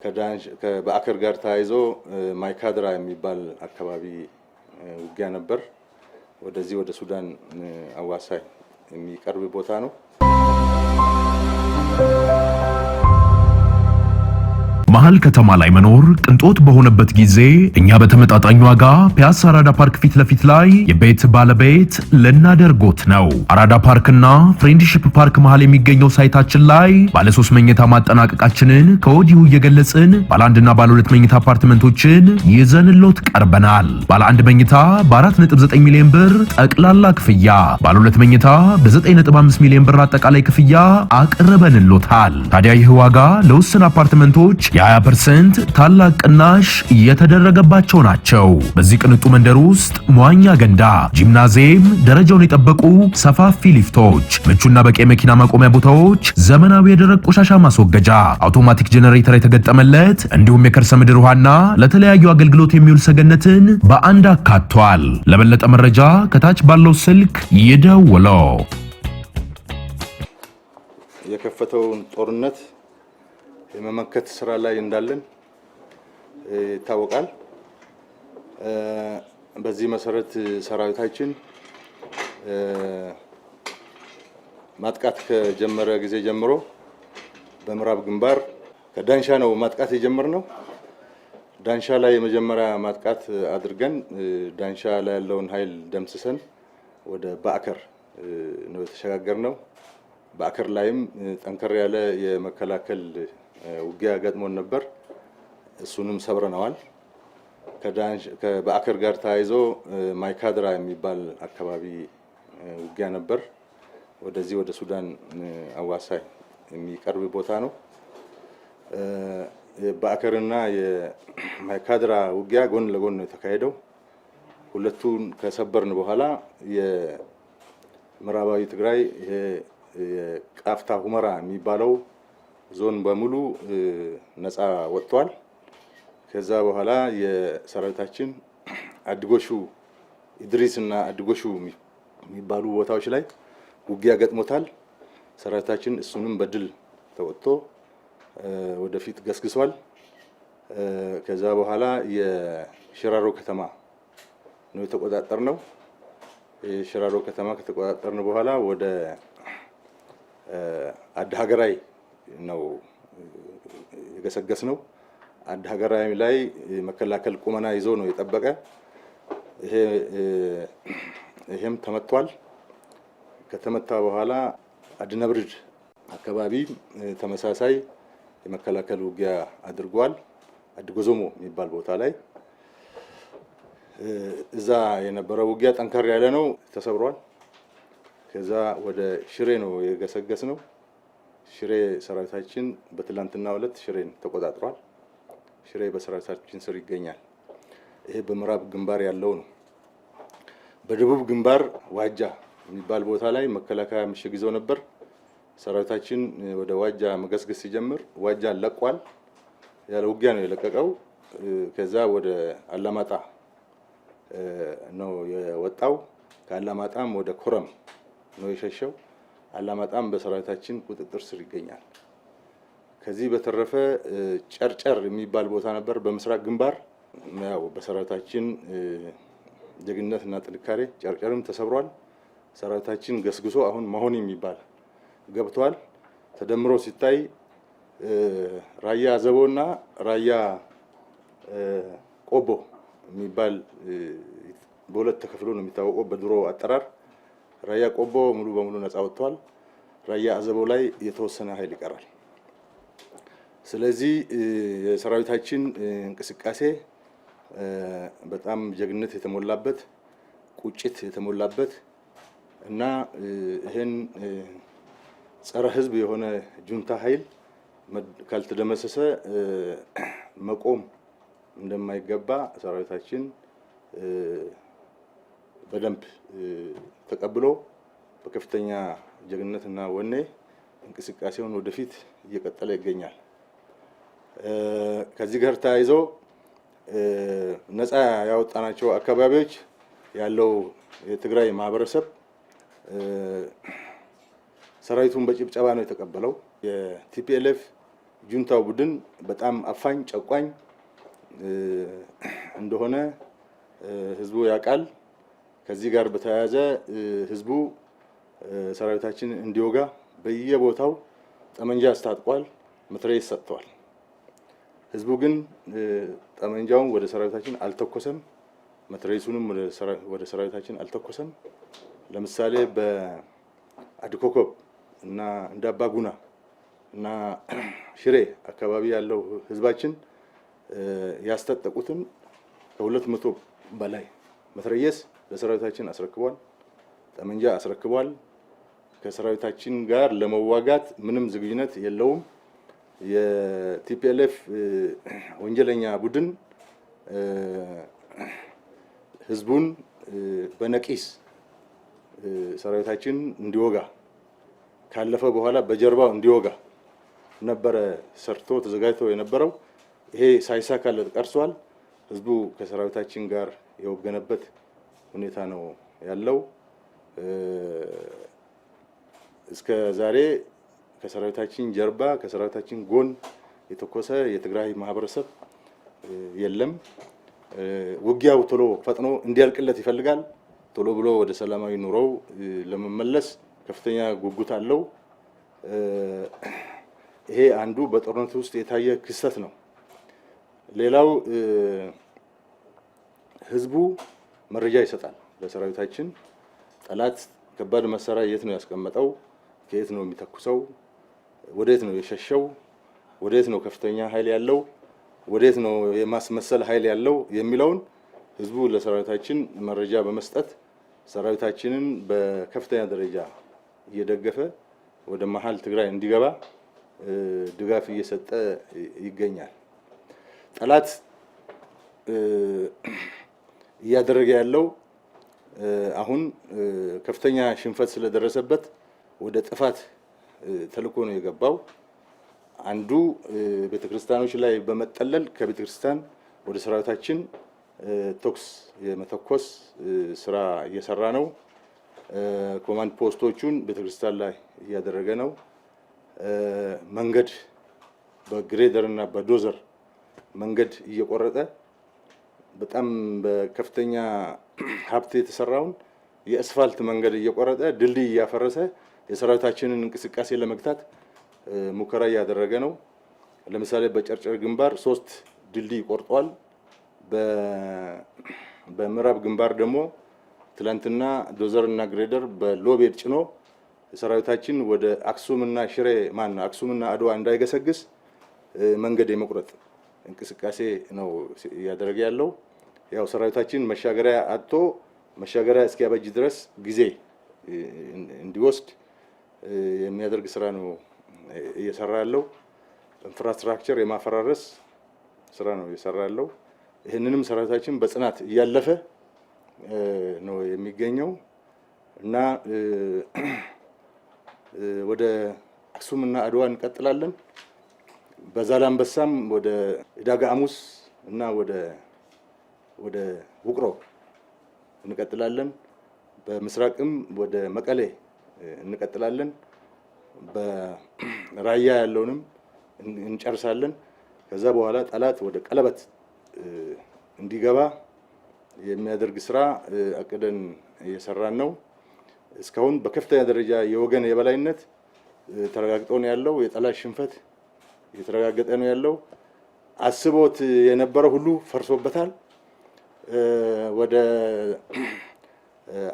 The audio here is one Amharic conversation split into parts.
በአከር ጋር ተያይዞ ማይካድራ የሚባል አካባቢ ውጊያ ነበር። ወደዚህ ወደ ሱዳን አዋሳኝ የሚቀርብ ቦታ ነው። መሀል ከተማ ላይ መኖር ቅንጦት በሆነበት ጊዜ እኛ በተመጣጣኝ ዋጋ ፒያሳ አራዳ ፓርክ ፊት ለፊት ላይ የቤት ባለቤት ልናደርጎት ነው። አራዳ ፓርክና ፍሬንድሺፕ ፓርክ መሃል የሚገኘው ሳይታችን ላይ ባለ 3 መኝታ ማጠናቀቃችንን ከወዲሁ እየገለጽን ባለ 1 እና ባለ 2 መኝታ አፓርትመንቶችን ይዘንሎት ቀርበናል። ባለ 1 መኝታ በ4.9 ሚሊዮን ብር ጠቅላላ ክፍያ፣ ባለ 2 መኝታ በ9.5 ሚሊዮን ብር አጠቃላይ ክፍያ አቅርበንሎታል። ታዲያ ይህ ዋጋ ለውስን አፓርትመንቶች የ20% ታላቅ ቅናሽ የተደረገባቸው ናቸው። በዚህ ቅንጡ መንደር ውስጥ መዋኛ ገንዳ፣ ጂምናዚየም፣ ደረጃውን የጠበቁ ሰፋፊ ሊፍቶች፣ ምቹና በቂ መኪና ማቆሚያ ቦታዎች፣ ዘመናዊ የደረቅ ቆሻሻ ማስወገጃ፣ አውቶማቲክ ጄኔሬተር የተገጠመለት እንዲሁም የከርሰ ምድር ውሃና ለተለያዩ አገልግሎት የሚውል ሰገነትን በአንድ አካቷል። ለበለጠ መረጃ ከታች ባለው ስልክ ይደውሉ። የከፈተውን ጦርነት የመመከት ስራ ላይ እንዳለን ይታወቃል። በዚህ መሰረት ሰራዊታችን ማጥቃት ከጀመረ ጊዜ ጀምሮ በምዕራብ ግንባር ከዳንሻ ነው ማጥቃት የጀመርነው። ዳንሻ ላይ የመጀመሪያ ማጥቃት አድርገን ዳንሻ ላይ ያለውን ኃይል ደምስሰን ወደ ባዕከር ነው የተሸጋገርነው። ባዕከር ላይም ጠንከር ያለ የመከላከል ውጊያ ገጥሞን ነበር። እሱንም ሰብረናል። ከባዕከር ጋር ተያይዞ ማይካድራ የሚባል አካባቢ ውጊያ ነበር። ወደዚህ ወደ ሱዳን አዋሳኝ የሚቀርብ ቦታ ነው። የባዕከርና የማይካድራ ውጊያ ጎን ለጎን ነው የተካሄደው። ሁለቱን ከሰበርን በኋላ የምዕራባዊ ትግራይ የቃፍታ ሁመራ የሚባለው ዞን በሙሉ ነፃ ወጥቷል። ከዛ በኋላ የሰራዊታችን አድጎሹ ኢድሪስና አድጎሹ የሚባሉ ቦታዎች ላይ ውጊያ ገጥሞታል። ሰራዊታችን እሱንም በድል ተወጥቶ ወደፊት ገስግሷል። ከዛ በኋላ የሽራሮ ከተማ ነው የተቆጣጠርነው። የሽራሮ ከተማ ከተቆጣጠርን በኋላ ወደ አድሃገራይ ነው የገሰገስ ነው። አድሃገራይ ላይ መከላከል ቁመና ይዞ ነው የጠበቀ። ይሄም ተመቷል። ከተመታ በኋላ አድነብርድ አካባቢ ተመሳሳይ የመከላከል ውጊያ አድርጓል። አድጎዞሞ የሚባል ቦታ ላይ እዛ የነበረው ውጊያ ጠንከር ያለ ነው፣ ተሰብሯል። ከዛ ወደ ሽሬ ነው የገሰገስ ነው። ሽሬ ሰራዊታችን በትላንትናው ዕለት ሽሬን ተቆጣጥሯል። ሽሬ በሰራዊታችን ስር ይገኛል። ይሄ በምዕራብ ግንባር ያለው ነው። በደቡብ ግንባር ዋጃ የሚባል ቦታ ላይ መከላከያ ምሽግ ይዘው ነበር። ሰራዊታችን ወደ ዋጃ መገስገስ ሲጀምር ዋጃ ለቋል። ያለ ውጊያ ነው የለቀቀው። ከዛ ወደ አላማጣ ነው የወጣው። ከአላማጣም ወደ ኮረም ነው የሸሸው። አላማጣም በሰራዊታችን ቁጥጥር ስር ይገኛል። ከዚህ በተረፈ ጨርጨር የሚባል ቦታ ነበር በምስራቅ ግንባር። ያው በሰራዊታችን ጀግንነትና ጥንካሬ ጨርጨርም ተሰብሯል። ሰራዊታችን ገስግሶ አሁን መሆን የሚባል ገብቷል። ተደምሮ ሲታይ ራያ አዘቦና ራያ ቆቦ የሚባል በሁለት ተከፍሎ ነው የሚታወቀው በድሮ አጠራር። ራያ ቆቦ ሙሉ በሙሉ ነፃ ወጥቷል። ራያ አዘቦ ላይ የተወሰነ ኃይል ይቀራል። ስለዚህ የሰራዊታችን እንቅስቃሴ በጣም ጀግንነት የተሞላበት ቁጭት የተሞላበት እና ይሄን ጸረ ህዝብ የሆነ ጁንታ ኃይል ካልተደመሰሰ መቆም እንደማይገባ ሰራዊታችን በደንብ ተቀብሎ በከፍተኛ ጀግንነትና ወኔ እንቅስቃሴውን ወደፊት እየቀጠለ ይገኛል። ከዚህ ጋር ተያይዞ ነፃ ያወጣናቸው አካባቢዎች ያለው የትግራይ ማህበረሰብ ሰራዊቱን በጭብጨባ ነው የተቀበለው። የቲፒኤልኤፍ ጁንታው ቡድን በጣም አፋኝ ጨቋኝ እንደሆነ ህዝቡ ያውቃል። ከዚህ ጋር በተያያዘ ህዝቡ ሰራዊታችን እንዲወጋ በየቦታው ጠመንጃ አስታጥቋል፣ መትረየስ ሰጥቷል። ህዝቡ ግን ጠመንጃውን ወደ ሰራዊታችን አልተኮሰም፣ መትረየሱንም ወደ ሰራዊታችን አልተኮሰም። ለምሳሌ በአድኮኮብ እና እንዳባጉና እና ሽሬ አካባቢ ያለው ህዝባችን ያስታጠቁትን ከ200 በላይ መትረየስ ለሰራዊታችን አስረክቧል፣ ጠመንጃ አስረክቧል። ከሰራዊታችን ጋር ለመዋጋት ምንም ዝግጁነት የለውም። የቲፒኤልኤፍ ወንጀለኛ ቡድን ህዝቡን በነቂስ ሰራዊታችን እንዲወጋ ካለፈ በኋላ በጀርባው እንዲወጋ ነበረ ሰርቶ ተዘጋጅቶ የነበረው። ይሄ ሳይሳካለት ቀርሷል። ህዝቡ ከሰራዊታችን ጋር የወገነበት ሁኔታ ነው ያለው። እስከ ዛሬ ከሰራዊታችን ጀርባ ከሰራዊታችን ጎን የተኮሰ የትግራይ ማህበረሰብ የለም። ውጊያው ቶሎ ፈጥኖ እንዲያልቅለት ይፈልጋል። ቶሎ ብሎ ወደ ሰላማዊ ኑሮው ለመመለስ ከፍተኛ ጉጉት አለው። ይሄ አንዱ በጦርነቱ ውስጥ የታየ ክስተት ነው። ሌላው ህዝቡ መረጃ ይሰጣል ለሰራዊታችን። ጠላት ከባድ መሳሪያ የት ነው ያስቀመጠው፣ ከየት ነው የሚተኩሰው፣ ወዴት ነው የሸሸው፣ ወዴት ነው ከፍተኛ ኃይል ያለው፣ ወዴት ነው የማስመሰል ኃይል ያለው የሚለውን ህዝቡ ለሰራዊታችን መረጃ በመስጠት ሰራዊታችንን በከፍተኛ ደረጃ እየደገፈ ወደ መሀል ትግራይ እንዲገባ ድጋፍ እየሰጠ ይገኛል። ጠላት እያደረገ ያለው አሁን ከፍተኛ ሽንፈት ስለደረሰበት ወደ ጥፋት ተልኮ ነው የገባው። አንዱ ቤተክርስቲያኖች ላይ በመጠለል ከቤተክርስቲያን ወደ ሰራዊታችን ቶክስ የመተኮስ ስራ እየሰራ ነው። ኮማንድ ፖስቶቹን ቤተክርስቲያን ላይ እያደረገ ነው። መንገድ በግሬደር እና በዶዘር መንገድ እየቆረጠ በጣም በከፍተኛ ሀብት የተሰራውን የአስፋልት መንገድ እየቆረጠ ድልድይ እያፈረሰ የሰራዊታችንን እንቅስቃሴ ለመግታት ሙከራ እያደረገ ነው። ለምሳሌ በጨርጨር ግንባር 3 ድልድይ ቆርጧል። በምዕራብ ግንባር ደግሞ ትላንትና ዶዘር እና ግሬደር በሎቤድ ጭኖ ሰራዊታችን ወደ አክሱምና ሽሬ አክሱምና አድዋ እንዳይገሰግስ መንገድ የመቁረጥ እንቅስቃሴ ነው እያደረገ ያለው። ያው ሰራዊታችን መሻገሪያ አጥቶ መሻገሪያ እስኪያበጅ ድረስ ጊዜ እንዲወስድ የሚያደርግ ስራ ነው እየሰራ ያለው። ኢንፍራስትራክቸር የማፈራረስ ስራ ነው እየሰራ ያለው። ይህንንም ሰራዊታችን በጽናት እያለፈ ነው የሚገኘው እና ወደ አክሱምና አድዋ እንቀጥላለን። በዛላምበሳም ወደ ዳጋ አሙስ እና ወደ ውቅሮ እንቀጥላለን። በምስራቅም ወደ መቀሌ እንቀጥላለን። በራያ ያለውንም እንጨርሳለን። ከዛ በኋላ ጠላት ወደ ቀለበት እንዲገባ የሚያደርግ ስራ አቅደን እየሰራን ነው። እስካሁን በከፍተኛ ደረጃ የወገን የበላይነት ተረጋግጦ ነው ያለው። የጠላት ሽንፈት እየተረጋገጠ ነው ያለው። አስቦት የነበረው ሁሉ ፈርሶበታል። ወደ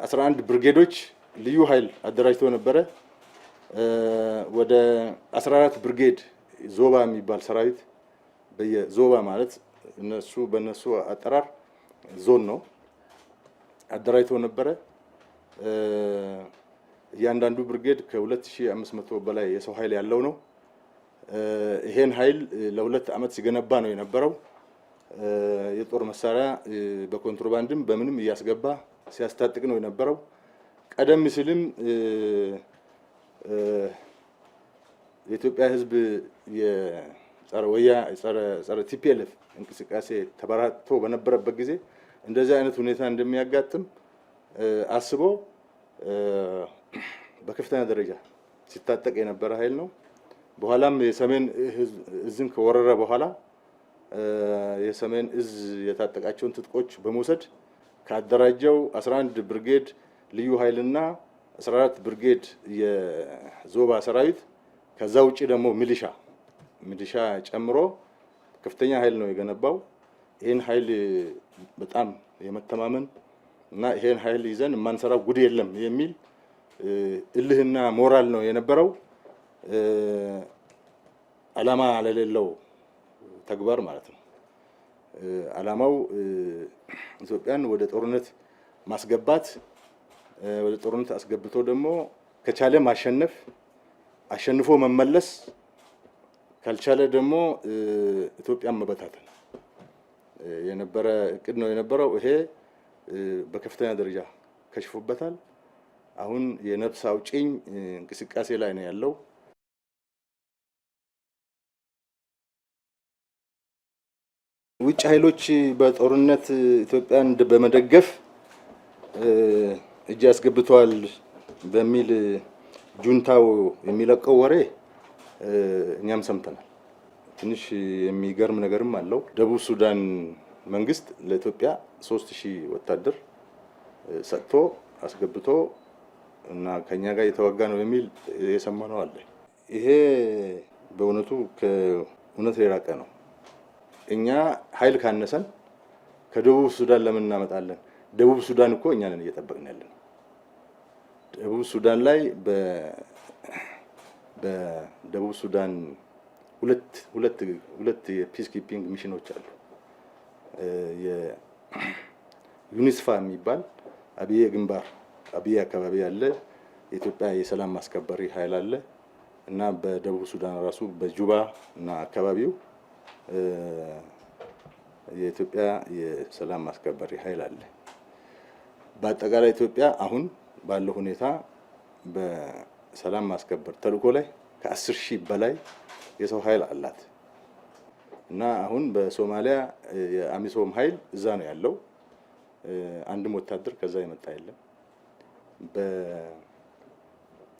11 ብርጌዶች ልዩ ኃይል አደራጅቶ ነበረ። ወደ 14 ብርጌድ ዞባ የሚባል ሰራዊት በየዞባ ማለት በእነሱ አጠራር ዞን ነው አደራጅቶ ነበረ። እያንዳንዱ ብርጌድ ከ2500 በላይ የሰው ኃይል ያለው ነው። ይሄን ኃይል ለ2 ዓመት ሲገነባ ነው የነበረው። የጦር መሳሪያ በኮንትሮባንድም በምንም እያስገባ ሲያስታጥቅ ነው የነበረው። ቀደም ሲልም የኢትዮጵያ ሕዝብ ጸረ ቲፒኤልኤፍ እንቅስቃሴ ተበራክቶ በነበረበት ጊዜ እንደዚህ አይነት ሁኔታ እንደሚያጋጥም አስቦ በከፍተኛ ደረጃ ሲታጠቅ የነበረ ኃይል ነው። በኋላም የሰሜን እዝን ከወረረ በኋላ የሰሜን እዝ የታጠቃቸውን ትጥቆች በመውሰድ ካደራጀው 11 ብርጌድ ልዩ ኃይልና 14 ብርጌድ የዞባ ሰራዊት ከዛ ውጪ ደግሞ ሚሊሻ ጨምሮ ከፍተኛ ኃይል ነው የገነባው። ይሄን ኃይል በጣም የመተማመን እና ይሄን ኃይል ይዘን ማንሰራው ጉድ የለም የሚል እልህና ሞራል ነው የነበረው። ዓላማ ለሌለው ተግባር ማለት ነው። ዓላማው ኢትዮጵያን ወደ ጦርነት ማስገባት፣ ወደ ጦርነት አስገብቶ ደግሞ ከቻለ ማሸነፍ፣ አሸንፎ መመለስ፣ ካልቻለ ደግሞ ኢትዮጵያን መበታተን የነበረ እቅድ ነው የነበረው። ይሄ በከፍተኛ ደረጃ ከሽፎበታል። አሁን የነፍስ አውጪኝ እንቅስቃሴ ላይ ነው ያለው። ውጭ ኃይሎች በጦርነት ኢትዮጵያን በመደገፍ እጅ አስገብተዋል በሚል ጁንታው የሚለቀው ወሬ እኛም ሰምተናል። ትንሽ የሚገርም ነገርም አለው። ደቡብ ሱዳን መንግስት ለኢትዮጵያ 3000 ወታደር ሰጥቶ አስገብቶ እና ከኛ ጋር የተዋጋ ነው የሚል የሰማነው አለ። ይሄ በእውነቱ ከእውነት የራቀ ነው። እኛ ኃይል ካነሰን ከደቡብ ሱዳን ለምን እናመጣለን? ደቡብ ሱዳን እኮ እኛ ነን እየጠበቅን ያለን። ደቡብ ሱዳን ላይ በደቡብ ሱዳን ሁለት የፒስ ኪፒንግ ሚሽኖች አሉ። የዩኒስፋ የሚባል አብዬ ግንባር አብዬ አካባቢ ያለ የኢትዮጵያ የሰላም ማስከበሪ ኃይል አለ እና በደቡብ ሱዳን ራሱ በጁባ እና አካባቢው የኢትዮጵያ የሰላም ማስከበሪ ኃይል አለ። በአጠቃላይ ኢትዮጵያ አሁን ባለው ሁኔታ በሰላም ማስከበር ተልዕኮ ላይ ከ10,000 በላይ የሰው ኃይል አላት እና አሁን በሶማሊያ የአሚሶም ኃይል እዛ ነው ያለው። አንድም ወታደር ከዛ የመጣ የለም።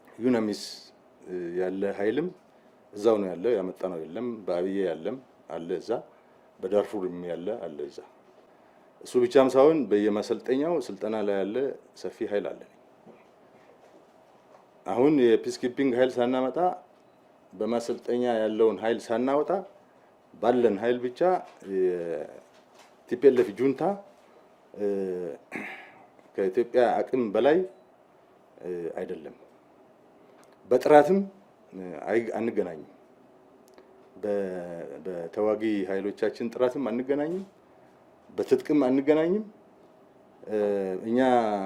በዩናሚስ ያለ ኃይልም እዛው ነው ያለው፣ ያመጣ ነው የለም። በአብዬ ያለም አለ እዛ፣ በዳርፉርም ያለ አለ እዛ። እሱ ብቻም ሳይሆን በየማሰልጠኛው ስልጠና ላይ ያለ ሰፊ ኃይል አለ። አሁን የፒስ ኪፒንግ ኃይል ሳናመጣ በማሰልጠኛ ያለውን ኃይል ሳናወጣ ባለን ኃይል ብቻ የቲፒኤልኤፍ ጁንታ ከኢትዮጵያ አቅም በላይ አይደለም። በጥራትም አንገናኝም። በተዋጊ ኃይሎቻችን ጥራትም አንገናኝም፣ በትጥቅም አንገናኝም። እኛ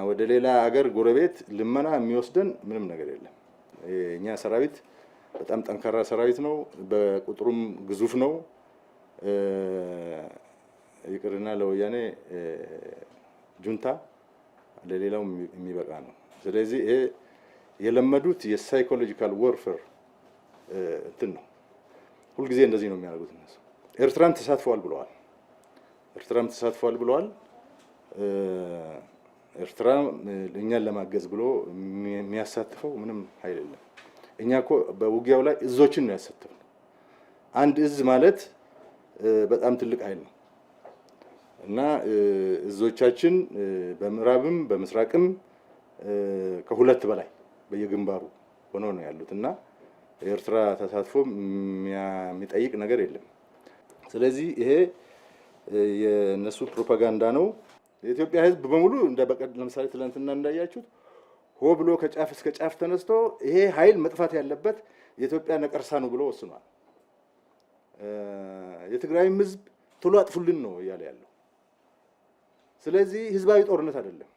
ወደ ሌላ ሀገር ጎረቤት ልመና የሚወስደን ምንም ነገር የለም። እኛ ሰራዊት በጣም ጠንካራ ሰራዊት ነው። በቁጥሩም ግዙፍ ነው። ይቅርና ለወያኔ ጁንታ ለሌላው የሚበቃ ነው። ስለዚህ ይሄ የለመዱት የሳይኮሎጂካል ወርፌር እንትን ነው። ሁልጊዜ እንደዚህ ነው የሚያደርጉት እነሱ። ኤርትራም ተሳትፏል ብለዋል። ኤርትራ እኛን ለማገዝ ብሎ የሚያሳትፈው ምንም ኃይል የለም። እኛ እኮ በውጊያው ላይ እዞችን ነው ያሳተፍነው። አንድ እዝ ማለት በጣም ትልቅ ኃይል ነው እና እዞቻችን በምዕራብም በምስራቅም ከሁለት በላይ በየግንባሩ ሆኖ ነው ያሉት እና የኤርትራ ተሳትፎ የሚጠይቅ ነገር የለም። ስለዚህ ይሄ የነሱ ፕሮፓጋንዳ ነው። የኢትዮጵያ ሕዝብ በሙሉ ለምሳሌ ትላንትና እንዳያችሁት ሆ ብሎ ከጫፍ እስከ ጫፍ ተነስቶ ይሄ ኃይል መጥፋት ያለበት የኢትዮጵያ ነቀርሳ ነው ብሎ ወስኗል። የትግራይም ሕዝብ ቶሎ አጥፉልን ነው እያለ ያለው። ስለዚህ ህዝባዊ ጦርነት አይደለም፣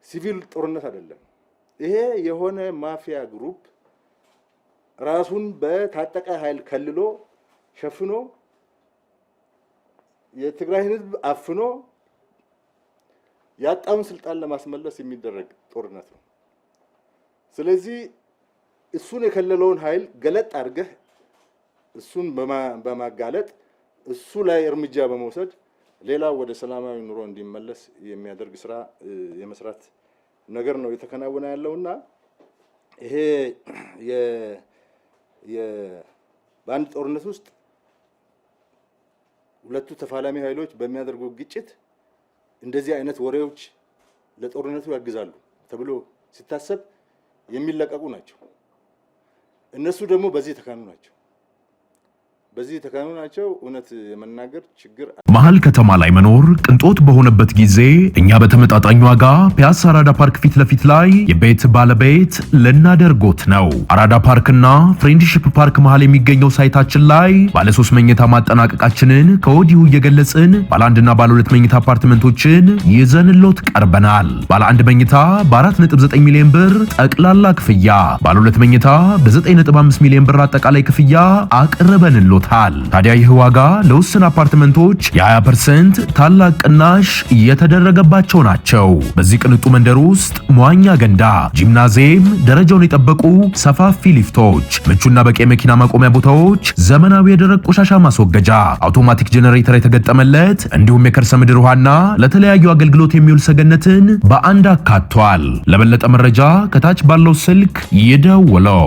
ሲቪል ጦርነት አይደለም። ይሄ የሆነ ማፊያ ግሩፕ ራሱን በታጠቀ ኃይል ከልሎ ሸፍኖ የትግራይ ህዝብ አፍኖ ያጣውን ስልጣን ለማስመለስ የሚደረግ ጦርነት ነው። ስለዚህ እሱን የከለለውን ኃይል ገለጥ አድርገህ እሱን በማጋለጥ እሱ ላይ እርምጃ በመውሰድ ሌላው ወደ ሰላማዊ ኑሮ እንዲመለስ የሚያደርግ ስራ የመስራት ነገር ነው የተከናወነ ያለውና ይሄ በአንድ ጦርነት ውስጥ ሁለቱ ተፋላሚ ኃይሎች በሚያደርጉ ግጭት እንደዚህ አይነት ወሬዎች ለጦርነቱ ያግዛሉ ተብሎ ሲታሰብ የሚለቀቁ ናቸው። እነሱ ደግሞ በዚህ ተካኑ ናቸው። እውነት የመናገር ችግር መሀል ከተማ ላይ መኖር ቅንጦት በሆነበት ጊዜ እኛ በተመጣጣኝ ዋጋ ፒያሳ አራዳ ፓርክ ፊት ለፊት ላይ የቤት ባለቤት ልናደርጎት ነው። አራዳ ፓርክና ፍሬንድሺፕ ፓርክ መሀል የሚገኘው ሳይታችን ላይ ባለ 3 መኝታ ማጠናቀቃችንን ከወዲሁ እየገለጽን ባለ 1 እና ባለ 2 መኝታ አፓርትመንቶችን ይዘንሎት ቀርበናል። ባለ 1 መኝታ በ4.9 ሚሊዮን ብር ጠቅላላ ክፍያ፣ ባለ 2 መኝታ በ9.5 ሚሊዮን ብር አጠቃላይ ክፍያ አቅርበንሎት። ታዲያ ይህ ዋጋ ለውስን አፓርትመንቶች የ20% ታላቅ ቅናሽ የተደረገባቸው ናቸው። በዚህ ቅንጡ መንደር ውስጥ መዋኛ ገንዳ፣ ጂምናዚየም፣ ደረጃውን የጠበቁ ሰፋፊ ሊፍቶች፣ ምቹና በቂ የመኪና ማቆሚያ ቦታዎች፣ ዘመናዊ የደረቅ ቆሻሻ ማስወገጃ፣ አውቶማቲክ ጄኔሬተር የተገጠመለት እንዲሁም የከርሰ ምድር ውሃና ለተለያዩ አገልግሎት የሚውል ሰገነትን በአንድ አካቷል። ለበለጠ መረጃ ከታች ባለው ስልክ ይደውለው።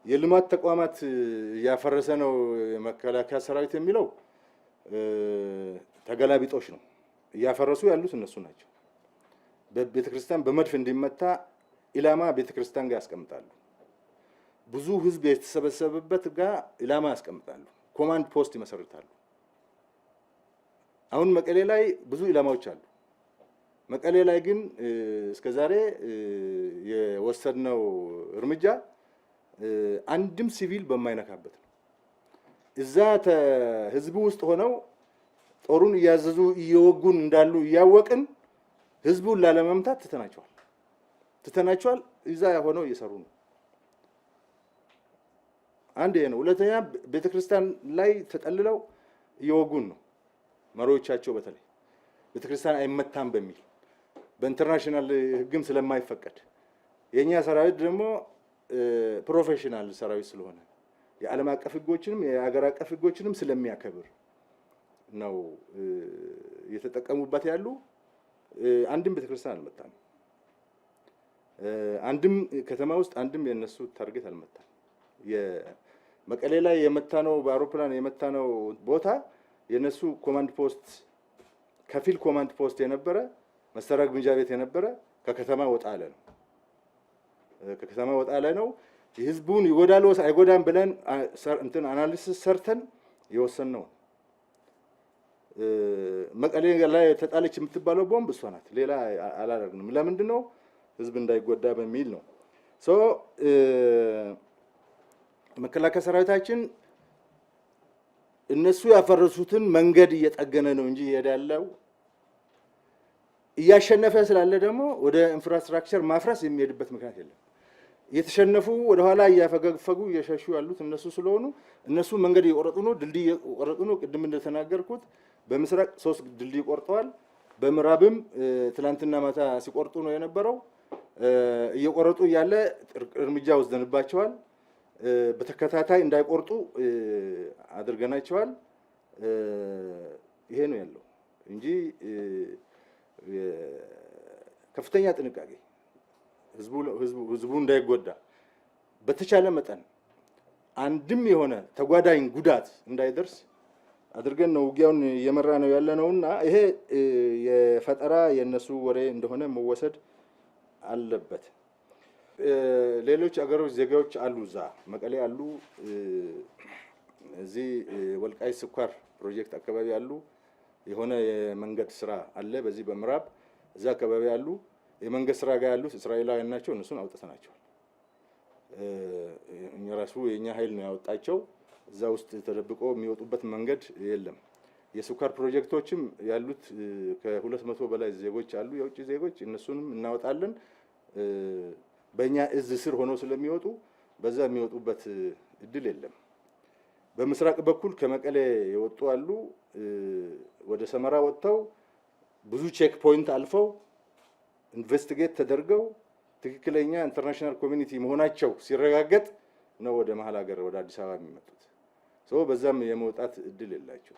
የልማት ተቋማት ያፈረሰ ነው የመከላከያ ሰራዊት የሚለው ተገላቢጦሽ ነው። እያፈረሱ ያሉት እነሱ ናቸው። በቤተክርስቲያን በመድፍ እንዲመታ ኢላማ ቤተክርስቲያን ጋር ያስቀምጣሉ። ብዙ ህዝብ የተሰበሰበበት ጋር ኢላማ ያስቀምጣሉ። ኮማንድ ፖስት ይመሰርታሉ። አሁን መቀሌ ላይ ብዙ ኢላማዎች አሉ። መቀሌ ላይ ግን እስከዛሬ የወሰድነው እርምጃ አንድም ሲቪል በማይነካበት ነው። እዛ ህዝቡ ውስጥ ሆነው ጦሩን እያዘዙ እየወጉን እንዳሉ እያወቅን ህዝቡን ላለመምታት ትተናቸዋል። እዛ ሆነው እየሰሩ ነው። አንድ ይሄ ነው። ሁለተኛ ቤተክርስቲያን ላይ ተጠልለው እየወጉን ነው። መሪዎቻቸው በተለይ ቤተክርስቲያን አይመታም በሚል በኢንተርናሽናል ህግም ስለማይፈቀድ የኛ ሰራዊት ደግሞ ፕሮፌሽናል ሰራዊት ስለሆነ የዓለም አቀፍ ህጎችንም የሀገር አቀፍ ህጎችንም ስለሚያከብር ነው የተጠቀሙበት ያሉ። አንድም ቤተክርስቲያን አልመታም። አንድም ከተማ ውስጥ አንድም የነሱ ታርጌት አልመታም። የመቀሌ ላይ የመታነው በአውሮፕላን የመታነው ቦታ የነሱ ኮማንድ ፖስት ከፊል ኮማንድ ፖስት የነበረ መሳሪያ ግምጃ ቤት የነበረ ከከተማ ወጣ ያለ ነው። ከከተማ ወጣ ያለ ነው። የህዝቡን ይጎዳል ወይስ አይጎዳም ብለን አናሊሲስ ሰርተን የወሰንነው መቀሌ ላይ ተጣለች የምትባለው ቦምብ እሷ ናት። ሌላ አላደረግንም። ለምንድን ነው? ህዝብ እንዳይጎዳ በሚል ነው። መከላከያ ሰራዊታችን እነሱ ያፈረሱትን መንገድ እየጠገነ ነው እንጂ ይሄዳለው እያሸነፈ ስላለ ደግሞ ወደ ኢንፍራስትራክቸር ማፍረስ የሚሄድበት ምክንያት የለም። እየተሸነፉ ወደ ኋላ እያፈገፈጉ እየሸሹ ያሉት እነሱ ስለሆኑ እነሱ መንገድ እየቆረጡ ነው፣ ድልድይ እየቆረጡ ነው። ቅድም እንደተናገርኩት በምስራቅ 3 ድልድይ ቆርጠዋል። በምዕራብም ትላንትና ማታ ሲቆርጡ ነው የነበረው። እየቆረጡ እያለ እርምጃ ወስደንባቸዋል። በተከታታይ እንዳይቆርጡ አድርገናቸዋል። ይሄ ነው ያለው እንጂ ከፍተኛ ጥንቃቄ ህዝቡ እንዳይጎዳ በተቻለ መጠን አንድም የሆነ ተጓዳኝ ጉዳት እንዳይደርስ አድርገን ነው ውጊያውን እየመራ ነው ያለነውና ይሄ የፈጠራ የነሱ ወሬ እንደሆነ መወሰድ አለበት። ሌሎች አገሮች ዜጋዎች አሉ፣ እዛ መቀሌ አሉ፣ እዚህ ወልቃይት ስኳር ፕሮጀክት አካባቢ አሉ። የሆነ የመንገድ ስራ አለ በዚህ በምዕራብ እዛ አካባቢ አሉ። የመንገድ ስራ ጋር ያሉት እስራኤላውያን ናቸው። እነሱን አውጥተናቸዋል። እኛ ራሱ የኛ ኃይል ነው ያወጣቸው። እዛ ውስጥ ተደብቆ የሚወጡበት መንገድ የለም። የስኳር ፕሮጀክቶችም ያሉት ከ200 በላይ ዜጎች አሉ፣ የውጭ ዜጎች። እነሱንም እናወጣለን። በእኛ እዝ ስር ሆነው ስለሚወጡ በዛ የሚወጡበት እድል የለም። በምስራቅ በኩል ከመቀሌ የወጡ አሉ። ወደ ሰመራ ወጥተው ብዙ ቼክ ፖይንት አልፈው ኢንቨስቲጌት ተደርገው ትክክለኛ ኢንተርናሽናል ኮሚኒቲ መሆናቸው ሲረጋገጥ ነው ወደ መሀል ሀገር ወደ አዲስ አበባ የሚመጡት። በዛም የመውጣት እድል የላቸው።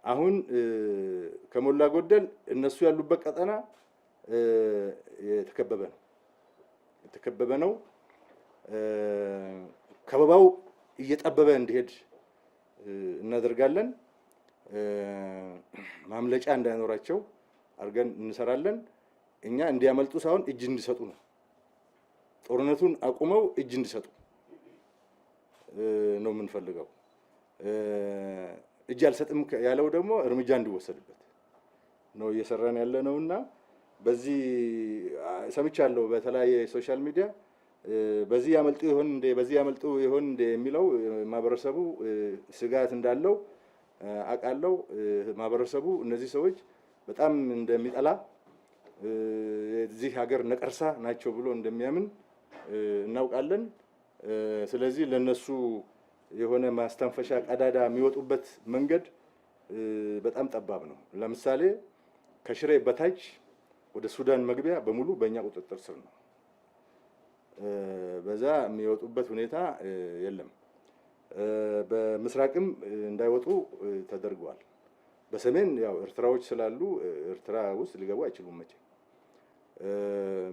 አሁን ከሞላ ጎደል እነሱ ያሉበት ቀጠና የተከበበ ነው። የተከበበ ነው። ከበባው እየጠበበ እንዲሄድ እናደርጋለን። ማምለጫ እንዳይኖራቸው አድርገን እንሰራለን። እኛ እንዲያመልጡ ሳይሆን እጅ እንዲሰጡ ነው። ጦርነቱን አቁመው እጅ እንዲሰጡ ነው የምንፈልገው። እጅ አልሰጥም ያለው ደግሞ እርምጃ እንዲወሰድበት ነው እየሰራን ያለ ነውና በዚህ ሰምቻለሁ በተለያየ ሶሻል ሚዲያ በዚህ ያመልጡ ይሆን እንደ የሚለው ማህበረሰቡ ስጋት እንዳለው አቃለው። ማህበረሰቡ እነዚህ ሰዎች በጣም እንደሚጠላ እዚህ ሀገር ነቀርሳ ናቸው ብሎ እንደሚያምን እናውቃለን። ስለዚህ ለነሱ የሆነ ማስተንፈሻ ቀዳዳ የሚወጡበት መንገድ በጣም ጠባብ ነው። ለምሳሌ ከሽሬ በታች ወደ ሱዳን መግቢያ በሙሉ በእኛ ቁጥጥር ስር ነው። በዛ የሚወጡበት ሁኔታ የለም። በምስራቅም እንዳይወጡ ተደርገዋል። በሰሜን ያው ኤርትራዎች ስላሉ ኤርትራ ውስጥ ሊገቡ አይችሉም። መቼ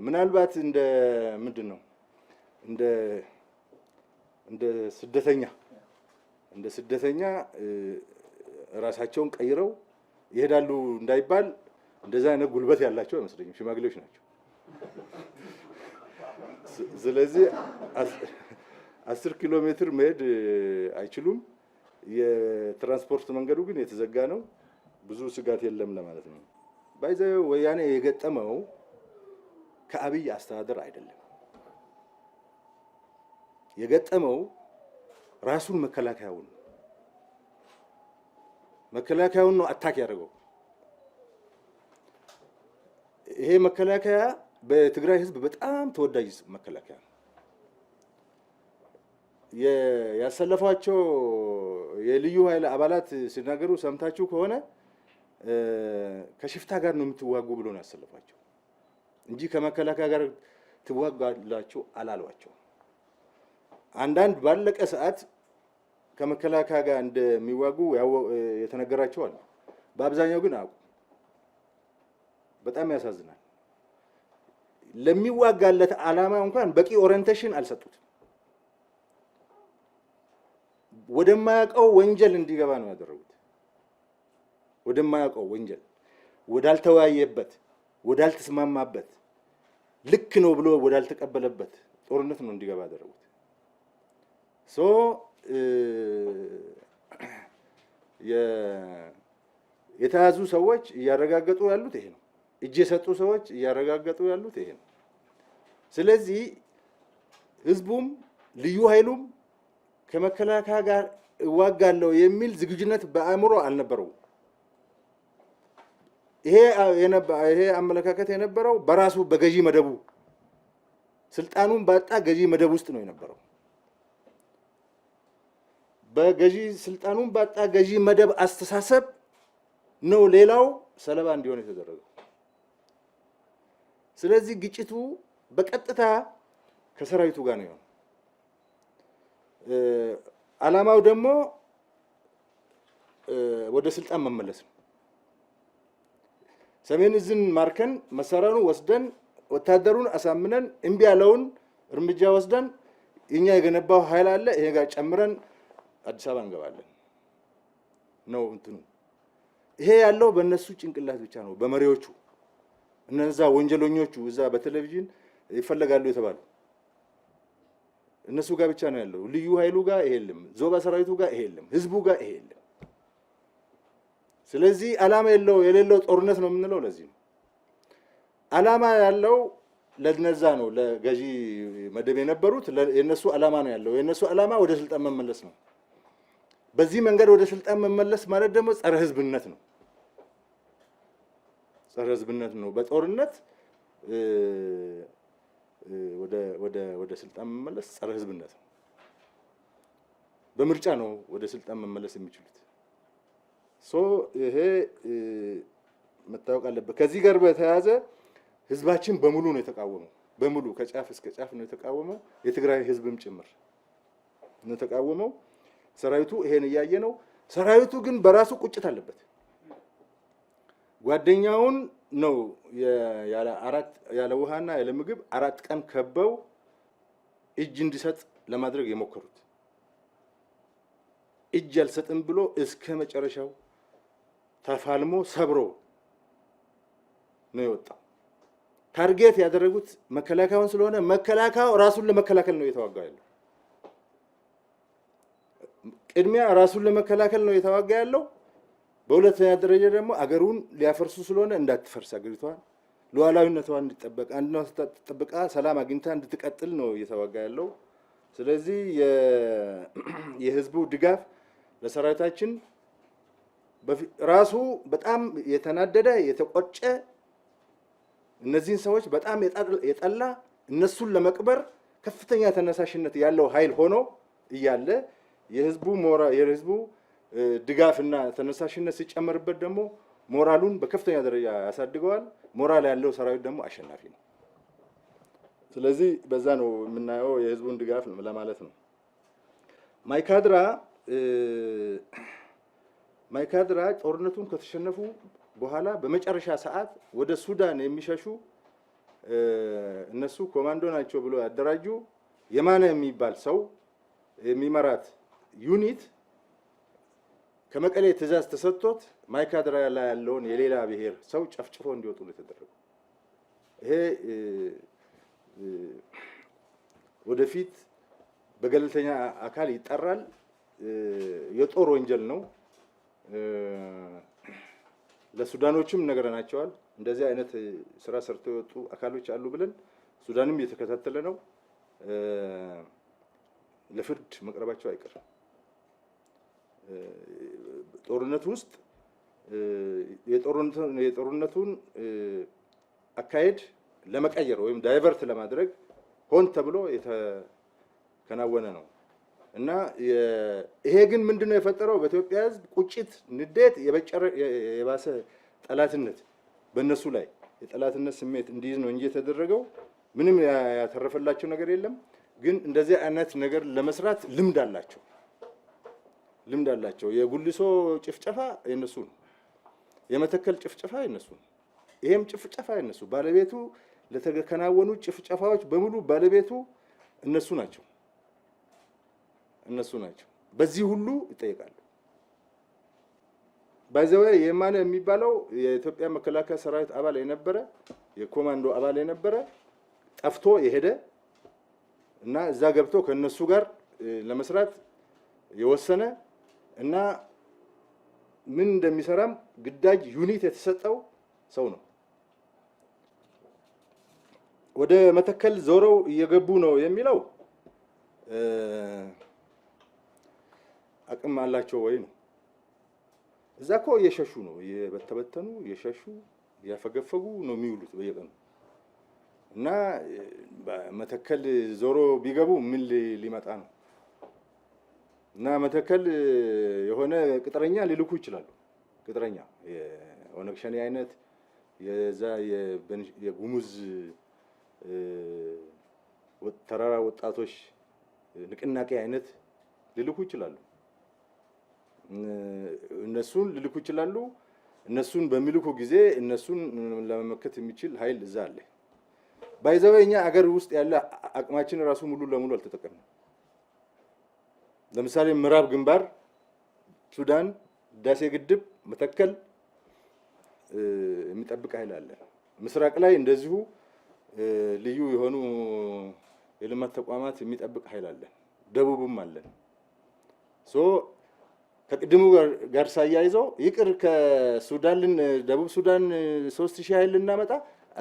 ምናልባት እንደ ምንድነው እንደ ስደተኛ ራሳቸውን ቀይረው ይሄዳሉ እንዳይባል እንደዛ አይነት ጉልበት ያላቸው አይመስለኝም። ሽማግሌዎች ናቸው። ስለዚህ 10 ኪሎ ሜትር መሄድ አይችሉም። የትራንስፖርት መንገዱ ግን የተዘጋ ነው። ብዙ ስጋት የለም ለማለት ነው። ባይዘው ወያኔ የገጠመው ከአብይ አስተዳደር አይደለም። የገጠመው ራሱን መከላከያውን ነው አታክ ያደረገው። ይሄ መከላከያ በትግራይ ህዝብ በጣም ተወዳጅ መከላከያ ነው። ያሰለፏቸው የልዩ ኃይል አባላት ሲናገሩ ሰምታችሁ ከሆነ ከሽፍታ ጋር ነው የምትዋጉ ብሎ ነው ያሰለፏቸው እንጂ ከመከላከያ ጋር ትዋጋላችሁ አላሏቸው። አንዳንድ ባለቀ ሰዓት ከመከላከያ ጋር እንደሚዋጉ የተነገራቸው አለ። በአብዛኛው ግን አቁ በጣም ያሳዝናል። ለሚዋጋለት ዓላማ እንኳን በቂ ኦሪየንቴሽን አልሰጡትም። ወደማያውቀው ወንጀል እንዲገባ ነው ያደረጉት። ወደማያውቀው ወንጀል፣ ወዳልተወያየበት፣ ወዳልተስማማበት፣ ልክ ነው ብሎ ወዳልተቀበለበት ጦርነት ነው እንዲገባ ያደረጉት። የተያዙ ሰዎች እያረጋገጡ ያሉት ይሄ ነው። እጅ የሰጡ ሰዎች እያረጋገጡ ያሉት ይሄ ነው። ስለዚህ ህዝቡም ልዩ ኃይሉም ከመከላከያ ጋር እዋጋለሁ የሚል ዝግጁነት በአእምሮ አልነበረውም። ይሄ አመለካከት የነበረው በራሱ በገዢ መደቡ ስልጣኑን ባጣ ገዢ መደብ ውስጥ ነው የነበረው። በገዢ ስልጣኑን ባጣ ገዢ መደብ አስተሳሰብ ነው ሌላው ሰለባ እንዲሆን የተደረገው። ስለዚህ ግጭቱ በቀጥታ ከሰራዊቱ ጋር ነው የሆነው። ዓላማው ደግሞ ወደ ስልጣን መመለስ ነው። ሰሜን ዕዝን ማርከን መሳሪያውን ወስደን ወታደሩን አሳምነን እምቢ ያለውን እርምጃ ወስደን እኛ የገነባው ኃይል አለ ይሄ ጋር ጨምረን አዲስ አበባ እንገባለን ነው እንትኑ። ይሄ ያለው በእነሱ ጭንቅላት ብቻ ነው፣ በመሪዎቹ እነዛ ወንጀለኞቹ እዛ በቴሌቪዥን ይፈለጋሉ የተባሉ እነሱ ጋር ብቻ ነው ያለው። ልዩ ኃይሉ ጋር ይሄ የለም፣ ዞባ ሰራዊቱ ጋር ይሄ የለም፣ ህዝቡ ጋር ይሄ የለም። ስለዚህ ዓላማ የሌለው ጦርነት ነው የምንለው ለዚህ ነው። ዓላማ ያለው ለነዛ ነው፣ ለገዢ መደብ የነበሩት የነሱ ዓላማ ነው ያለው። የነሱ ዓላማ ወደ ስልጣን መመለስ ነው። በዚህ መንገድ ወደ ስልጣን መመለስ ማለት ደግሞ ጸረ ህዝብነት ነው። ጸረ ህዝብነት ነው። በጦርነት ወደ ስልጣን መመለስ ጸረ ህዝብነት ነው። በምርጫ ነው ወደ ስልጣን መመለስ የሚችሉት። ይሄ መታወቅ አለበት። ከዚህ ጋር በተያያዘ ህዝባችን በሙሉ ነው የተቃወመው። በሙሉ ከጫፍ እስከ ጫፍ ነው የተቃወመው። የትግራይ ህዝብም ጭምር ነው የተቃወመው። ሰራዊቱ ይሄን እያየ ነው። ሰራዊቱ ግን በራሱ ቁጭት አለበት። ጓደኛውን ነው ያለ ውሃና ያለ ምግብ 4 ቀን ከበው እጅ እንዲሰጥ ለማድረግ የሞከሩት። እጅ አልሰጥም ብሎ እስከ መጨረሻው ተፋልሞ ሰብሮ ነው የወጣው። ታርጌት ያደረጉት መከላከያውን ስለሆነ መከላከያው ራሱን ለመከላከል ነው የተዋጋ ያለው። ቅድሚያ ራሱን ለመከላከል ነው የተዋጋ ያለው። በሁለተኛ ደረጃ ደግሞ አገሩን ሊያፈርሱ ስለሆነ እንዳትፈርስ አገሪቷ ሉዓላዊነቷን እንድትጠበቅ አንድነቷን ተጠብቃ ሰላም አግኝታ እንድትቀጥል ነው እየተዋጋ ያለው። ስለዚህ የህዝቡ ድጋፍ ለሰራዊታችን ራሱ በጣም የተናደደ የተቆጨ እነዚህን ሰዎች በጣም የጠላ እነሱን ለመቅበር ከፍተኛ ተነሳሽነት ያለው ኃይል ሆኖ እያለ የህዝቡ ድጋፍና ተነሳሽነት ሲጨመርበት ደግሞ ሞራሉን በከፍተኛ ደረጃ ያሳድገዋል። ሞራል ያለው ሰራዊት ደግሞ አሸናፊ ነው። ስለዚህ በዛ ነው የምናየው የህዝቡን ድጋፍ ለማለት ነው። ማይካድራ ጦርነቱን ከተሸነፉ በኋላ በመጨረሻ ሰዓት ወደ ሱዳን የሚሸሹ እነሱ ኮማንዶ ናቸው ብሎ ያደራጁ የማነ የሚባል ሰው የሚመራት ዩኒት ከመቀሌ ትዕዛዝ ተሰጥቶት ማይካድራ ላይ ያለውን የሌላ ብሔር ሰው ጨፍጭፎ እንዲወጡ ነው የተደረገው። ይሄ ወደፊት በገለልተኛ አካል ይጠራል። የጦር ወንጀል ነው። ለሱዳኖችም ነገርናቸዋል። እንደዚህ አይነት ስራ ሰርተው የወጡ አካሎች አሉ ብለን ሱዳንም እየተከታተለ ነው። ለፍርድ መቅረባቸው አይቀርም። ጦርነቱ ውስጥ የጦርነቱን አካሄድ ለመቀየር ወይም ዳይቨርት ለማድረግ ሆን ተብሎ የተከናወነ ነው እና ይሄ ግን ምንድነው የፈጠረው? በኢትዮጵያ ሕዝብ ቁጭት፣ ንዴት፣ የባሰ ጠላትነት በእነሱ ላይ የጠላትነት ስሜት እንዲይዝ ነው እንጂ የተደረገው ምንም ያተረፈላቸው ነገር የለም። ግን እንደዚህ አይነት ነገር ለመስራት ልምድ አላቸው። የጉልሶ ጭፍጨፋ የነሱ ነው። የመተከል ጭፍጨፋ የነሱ ነው። ይሄም ጭፍጨፋ የነሱ ባለቤቱ ለተከናወኑ ጭፍጨፋዎች በሙሉ ባለቤቱ እነሱ ናቸው። በዚህ ሁሉ ይጠይቃሉ። ባይዘው የማነ የሚባለው የኢትዮጵያ መከላከያ ሰራዊት አባል የነበረ የኮማንዶ አባል የነበረ ጠፍቶ የሄደ እና እዛ ገብቶ ከነሱ ጋር ለመስራት የወሰነ እና ምን እንደሚሰራም ግዳጅ ዩኒት የተሰጠው ሰው ነው። ወደ መተከል ዞረው እየገቡ ነው የሚለው አቅም አላቸው ወይ ነው። እዛ እኮ እየሸሹ ነው፣ እየበተበተኑ እየሸሹ እያፈገፈጉ ነው የሚውሉት በየቀኑ እና መተከል ዞሮ ቢገቡ ምን ሊመጣ ነው? እና መተከል የሆነ ቅጥረኛ ሊልኩ ይችላሉ። ቅጥረኛ የኦነግ ሸኔ አይነት የዛ የጉሙዝ ተራራ ወጣቶች ንቅናቄ አይነት ሊልኩ ይችላሉ። እነሱን ሊልኩ ይችላሉ። እነሱን በሚልኩ ጊዜ እነሱን ለመመከት የሚችል ኃይል እዛ አለ። ባይዘበኛ አገር ውስጥ ያለ አቅማችን ራሱ ሙሉ ለሙሉ አልተጠቀምንም። ለምሳሌ ምዕራብ ግንባር ሱዳን፣ ዳሴ ግድብ፣ መተከል የሚጠብቅ ኃይል አለ። ምስራቅ ላይ እንደዚሁ ልዩ የሆኑ የልማት ተቋማት የሚጠብቅ ኃይል አለ። ደቡብም አለ። ከቅድሙ ጋር ሳያይዘው ይቅር ከሱዳን ደቡብ ሱዳን 3000 ኃይል ልናመጣ